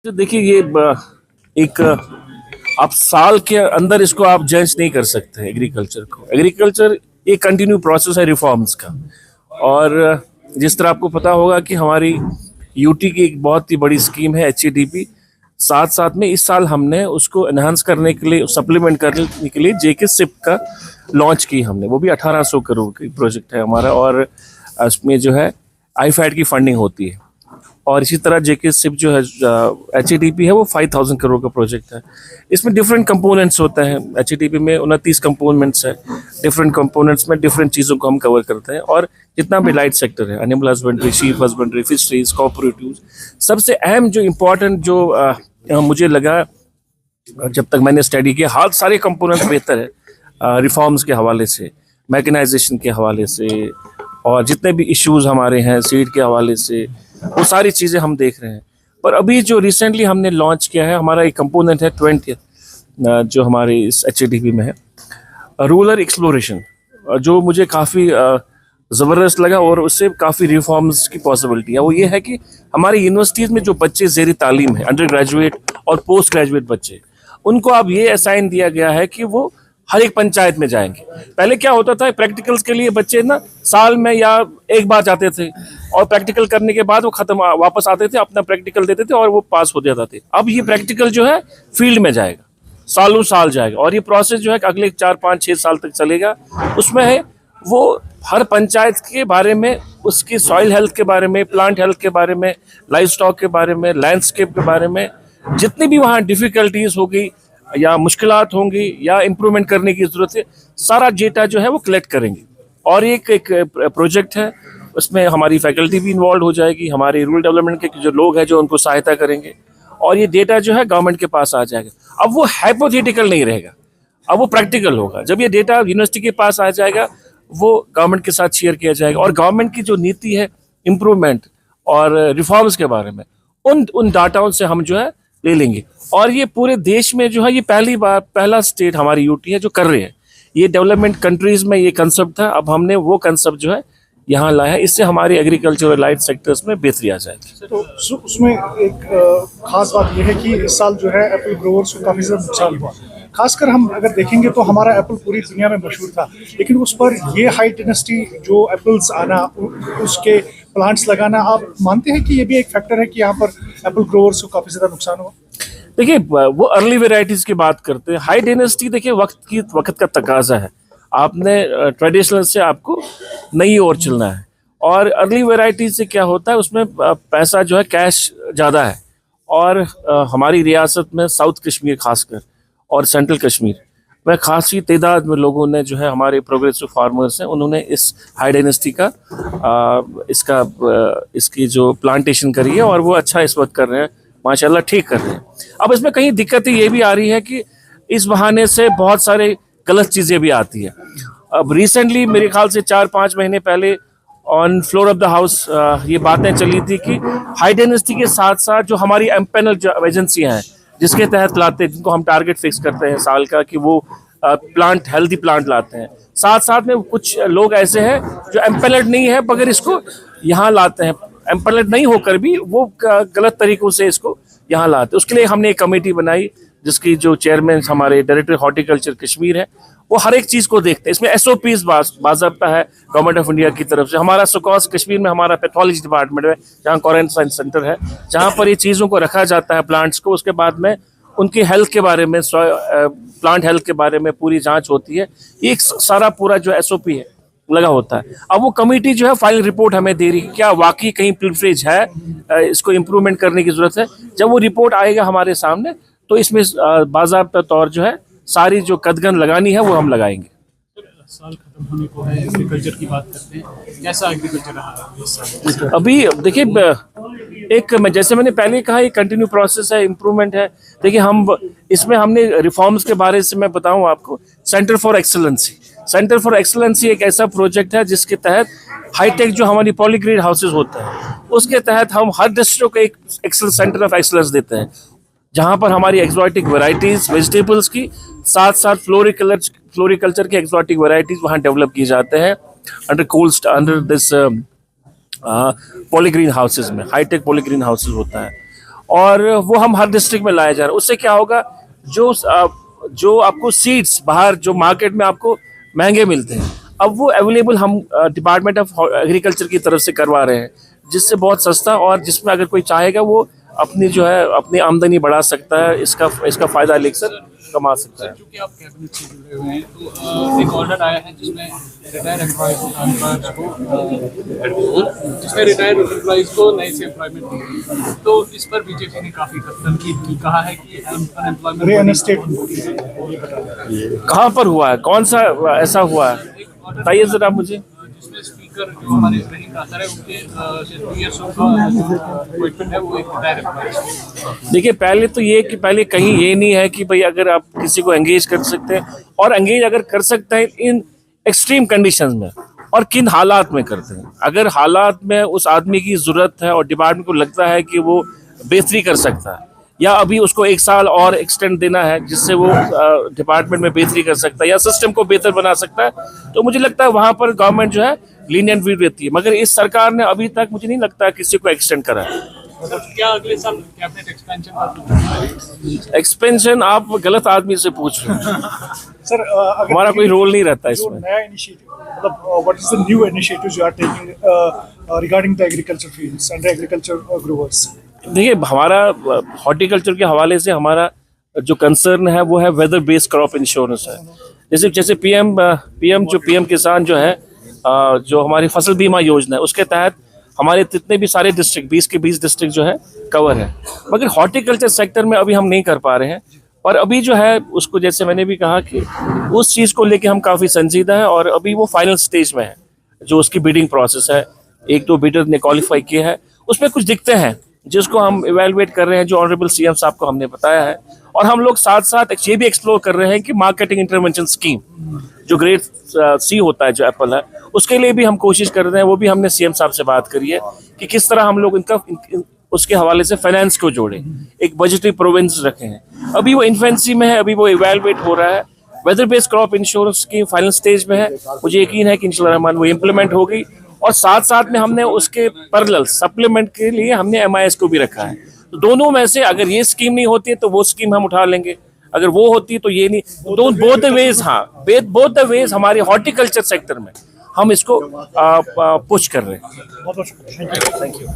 तो देखिए ये एक आप साल के अंदर इसको आप जज नहीं कर सकते एग्रीकल्चर को। एग्रीकल्चर एक कंटिन्यू प्रोसेस है रिफॉर्म्स का। और जिस तरह आपको पता होगा कि हमारी यूटी की एक बहुत ही बड़ी स्कीम है HADP। साथ साथ में इस साल हमने उसको एनहांस करने के लिए, सप्लीमेंट करने के लिए JK सिप का लॉन्च की हमने। वो भी 1800 करोड़ की प्रोजेक्ट है हमारा, और उसमें जो है IFAD की फंडिंग होती है। और इसी तरह JK सिप जो है HADP है वो 5000 करोड़ का प्रोजेक्ट है। इसमें डिफरेंट कंपोनेंट्स होते हैं। HADP में 29 कंपोनेंट्स है। डिफरेंट कंपोनेंट्स में डिफरेंट चीज़ों को हम कवर करते हैं। और जितना भी लाइट सेक्टर है, animal husbandry, sheep husbandry, fisheries, cooperative, सबसे अहम जो इम्पोर्टेंट जो मुझे लगा जब तक मैंने स्टडी किया, हाल सारे कंपोनेंट्स बेहतर है रिफॉर्म्स के हवाले से, मैकेनाइजेशन के हवाले से, और जितने भी इश्यूज हमारे हैं सीड के हवाले से, वो सारी चीज़ें हम देख रहे हैं। पर अभी जो रिसेंटली हमने लॉन्च किया है, हमारा एक कंपोनेंट है 20 जो हमारे इस HADP में है, रूरल एक्सप्लोरेशन, जो मुझे काफ़ी ज़बरदस्त लगा और उससे काफ़ी रिफॉर्म्स की पॉसिबिलिटी है। वो ये है कि हमारी यूनिवर्सिटीज़ में जो बच्चे ज़ेरी तालीम है, अंडर ग्रेजुएट और पोस्ट ग्रेजुएट बच्चे, उनको अब ये असाइन दिया गया है कि वो हर एक पंचायत में जाएंगे। पहले क्या होता था, प्रैक्टिकल्स के लिए बच्चे ना साल में या एक बार जाते थे, और प्रैक्टिकल करने के बाद वो खत्म, वापस आते थे, अपना प्रैक्टिकल देते थे और वो पास हो जाते थे। अब ये प्रैक्टिकल जो है फील्ड में जाएगा, सालों साल जाएगा, और ये प्रोसेस जो है अगले 4 5 6 साल तक चलेगा। उसमें है वो हर पंचायत के बारे में, उसकी सॉइल हेल्थ के बारे में, प्लांट हेल्थ के बारे में, लाइफ स्टॉक के बारे में, लैंडस्केप के बारे में, जितनी भी वहाँ डिफिकल्टीज होगी या मुश्किलात होंगी या इम्प्रूवमेंट करने की जरूरत है, सारा डेटा जो है वो कलेक्ट करेंगे। और एक प्रोजेक्ट है, उसमें हमारी फैकल्टी भी इन्वॉल्व हो जाएगी, हमारे रूरल डेवलपमेंट के जो लोग हैं जो उनको सहायता करेंगे, और ये डेटा जो है गवर्नमेंट के पास आ जाएगा। अब वो हाइपोथेटिकल नहीं रहेगा, अब वो प्रैक्टिकल होगा। जब ये डेटा यूनिवर्सिटी के पास आ जाएगा, वो गवर्नमेंट के साथ शेयर किया जाएगा, और गवर्नमेंट की जो नीति है इम्प्रूवमेंट और रिफॉर्म्स के बारे में, उन डाटाओं से हम जो है ले लेंगे। और ये पूरे देश में जो है ये पहला स्टेट हमारी यूटी है जो कर रहे हैं। ये डेवलपमेंट कंट्रीज में ये कंसेप्ट था, अब हमने वो कंसेप्ट जो है यहाँ लाया है। इससे हमारे एग्रीकल्चर और लाइट सेक्टर्स में बेहतरी आ जाएगी। तो उसमें एक खास बात यह है कि इस साल जो है एप्पल ग्रोवर्स को काफ़ी ज़्यादा नुकसान हुआ। खासकर हम अगर देखेंगे तो हमारा एप्पल पूरी दुनिया में मशहूर था, लेकिन उस पर ये हाई डेंसिटी जो एप्पल्स आना, उसके प्लांट्स लगाना, आप मानते हैं कि ये भी एक फैक्टर है कि यहाँ पर एप्पल ग्रोवर्स को काफ़ी ज़्यादा नुकसान हुआ? देखिए, वो अर्ली वेराइटीज की बात करते हैं। हाई डेंसिटी देखिए वक्त का तकाजा है। आपने ट्रेडिशनल से आपको नई ओर चलना है, और अर्ली वेराइटीज से क्या होता है, उसमें पैसा जो है कैश ज़्यादा है। और हमारी रियासत में साउथ कश्मीर खासकर और सेंट्रल कश्मीर में खासी तादाद में लोगों ने जो है, हमारे प्रोग्रेसिव फार्मर्स हैं, उन्होंने इस हाई डेंसिटी का इसकी जो प्लांटेशन करी है, और वो अच्छा इस वक्त कर रहे हैं, माशाल्लाह ठीक कर रहे हैं। अब इसमें कहीं दिक्कत ये भी आ रही है कि इस बहाने से बहुत सारे गलत चीज़ें भी आती है। अब रिसेंटली मेरे ख्याल से 4 5 महीने पहले on floor of the house ये बातें चली थी कि हाई डेंसिटी के साथ साथ जो हमारी एम्पेनल जो एजेंसियाँ हैं, जिसके तहत लाते हैं, जिनको हम टारगेट फिक्स करते हैं साल का कि वो प्लांट हेल्दी प्लांट लाते हैं, साथ साथ में कुछ लोग ऐसे हैं जो एम्पेनल्ड नहीं है मगर इसको यहाँ लाते हैं, एम्पेनल्ड नहीं होकर भी वो गलत तरीकों से इसको यहाँ लाते। उसके लिए हमने एक कमेटी बनाई, जिसकी जो चेयरमैन हमारे डायरेक्टर हॉर्टिकल्चर कश्मीर है, वो हर एक चीज़ को देखते हैं। इसमें SOPs बाज़ाब्ता है गवर्नमेंट ऑफ इंडिया की तरफ से। हमारा सुकॉस कश्मीर में हमारा पैथोलॉजी डिपार्टमेंट है, जहाँ क्वारंटाइन सेंटर है, जहाँ पर ये चीज़ों को रखा जाता है प्लांट्स को। उसके बाद में उनकी हेल्थ के बारे में, प्लांट हेल्थ के बारे में पूरी जांच होती है। एक सारा पूरा जो SOP है लगा होता है। अब वो कमेटी जो है फाइनल रिपोर्ट हमें दे रही है, क्या वाकई कहीं प्रिविलेज है, इसको इम्प्रूवमेंट करने की जरूरत है। जब वो रिपोर्ट आएगा हमारे सामने, तो इसमें बाज़ाब्ता तौर जो है सारी जो कदगन लगानी है वो हम लगाएंगे। साल खत्म होने को है, एग्रीकल्चर की बात करते हैं, कैसा एग्रीकल्चर रहा इस साल? अभी देखिए, जैसे मैंने पहले कहा, ये कंटिन्यू प्रोसेस है, इम्प्रूवमेंट है। देखिए, इसमें हमने रिफॉर्म्स के बारे से मैं बताऊं आपको, सेंटर फॉर एक्सेलेंसी एक ऐसा प्रोजेक्ट है जिसके तहत हाईटेक जो हमारी पॉलीग्रीड हाउसेज होते हैं, उसके तहत हम हर डिस्ट्रिक्ट को एक सेंटर ऑफ एक्सेलेंस देते हैं, जहाँ पर हमारी एक्सोटिक वैरायटीज वेजिटेबल्स की साथ साथ फ्लोरिकल्चर की एक्सोटिक वैरायटीज वहाँ डेवलप किए जाते हैं अंडर दिस पॉलीग्रीन हाउसेज में। हाईटेक पॉलीग्रीन हाउसेज होता है, और वो हम हर डिस्ट्रिक्ट में लाया जा रहा है। उससे क्या होगा, जो आपको सीड्स बाहर जो मार्केट में आपको महंगे मिलते हैं, अब वो अवेलेबल हम डिपार्टमेंट ऑफ एग्रीकल्चर की तरफ से करवा रहे हैं, जिससे बहुत सस्ता और जिसमें अगर कोई चाहेगा वो अपनी जो है अपनी आमदनी बढ़ा सकता है, इसका फायदा लेकर कमा सकता है। क्योंकि आप कैबिनेट से जुड़े हुए हैं तो एक ऑर्डर आया है जिसमें रिटायर्ड एम्प्लॉयज को नए से एम्प्लॉयमेंट दी, तो इस पर बीजेपी ने काफी तनकीद की, कहा है कि रीइनस्टेटमेंट कहाँ पर हुआ है, कौन सा ऐसा हुआ है, बताइए जरा मुझे। जिसमें स्पीकर जो हमारे रहीम खातर है उनके 2 years का अपॉइंटमेंट है, वो एक रिटायर्ड एम्प्लॉय। देखिए, पहले तो ये कि पहले कहीं ये नहीं है कि भाई अगर आप किसी को एंगेज कर सकते हैं, और एंगेज अगर कर सकते हैं इन एक्सट्रीम कंडीशंस में, और किन हालात में करते हैं। अगर हालात में उस आदमी की जरूरत है और डिपार्टमेंट को लगता है कि वो बेहतरी कर सकता है, या अभी उसको 1 साल और एक्सटेंड देना है जिससे वो डिपार्टमेंट में बेहतरी कर सकता है या सिस्टम को बेहतर बना सकता है, तो मुझे लगता है वहां पर गवर्नमेंट जो है लीनियंट व्यू देती है। मगर इस सरकार ने अभी तक मुझे नहीं लगता किसी को एक्सटेंड करा है। क्या अगले साल कैबिनेट एक्सपेंशन का एक्सपेंशन आप गलत आदमी से पूछ रहे हैं। सर, हमारा कोई रोल नहीं रहता जो इसमें। नया इनिशिएटिव, मतलब what is the new initiatives you are taking regarding the agriculture fields and agriculture growers? देखिए, हमारा हॉर्टिकल्चर के हवाले से हमारा जो कंसर्न है वो है वेदर बेस्ड क्रॉप इंश्योरेंस है। जैसे पीएम किसान जो है, जो हमारी फसल बीमा योजना है, उसके तहत हमारे जितने भी सारे डिस्ट्रिक्ट 20 के 20 डिस्ट्रिक्ट जो है कवर है। मगर हॉर्टिकल्चर सेक्टर में अभी हम नहीं कर पा रहे हैं, और अभी जो है उसको, जैसे मैंने भी कहा कि उस चीज़ को लेके हम काफ़ी संजीदा है, और अभी वो फाइनल स्टेज में है। जो उसकी बिडिंग प्रोसेस है, 1-2 बिडर ने क्वालिफाई किया है, उसमें कुछ दिक्कतें हैं जिसको हम इवेलुएट कर रहे हैं, जो ऑनरेबल सीएम साहब को हमने बताया है। और हम लोग साथ साथ ये भी एक्सप्लोर कर रहे हैं कि मार्केटिंग इंटरवेंशन स्कीम जो ग्रेड सी होता है, जो एप्पल है, उसके लिए भी हम कोशिश कर रहे हैं। वो भी हमने सीएम साहब से बात करी है कि किस तरह हम लोग उसके हवाले से फाइनेंस को जोड़े, एक बजटरी प्रोविंस रखे हैं। अभी वो इन्फेंसी में है, अभी वो इवेलुएट हो रहा है। Weather based crop insurance scheme final stage में है, मुझे यकीन है कि इंशाल्लाह रहमान वो इम्प्लीमेंट होगी। और साथ साथ में हमने उसके पैरेलल सप्लीमेंट के लिए हमने MIS को भी रखा है। तो दोनों में से अगर ये स्कीम नहीं होती है तो वो स्कीम हम उठा लेंगे, अगर वो होती है तो ये नहीं। बोथ द वेज, हाँ, बोथ द वेज हमारे हॉर्टिकल्चर सेक्टर में हम इसको पुश कर रहे हैं। बहुत बहुत शुक्रिया, थैंक यू।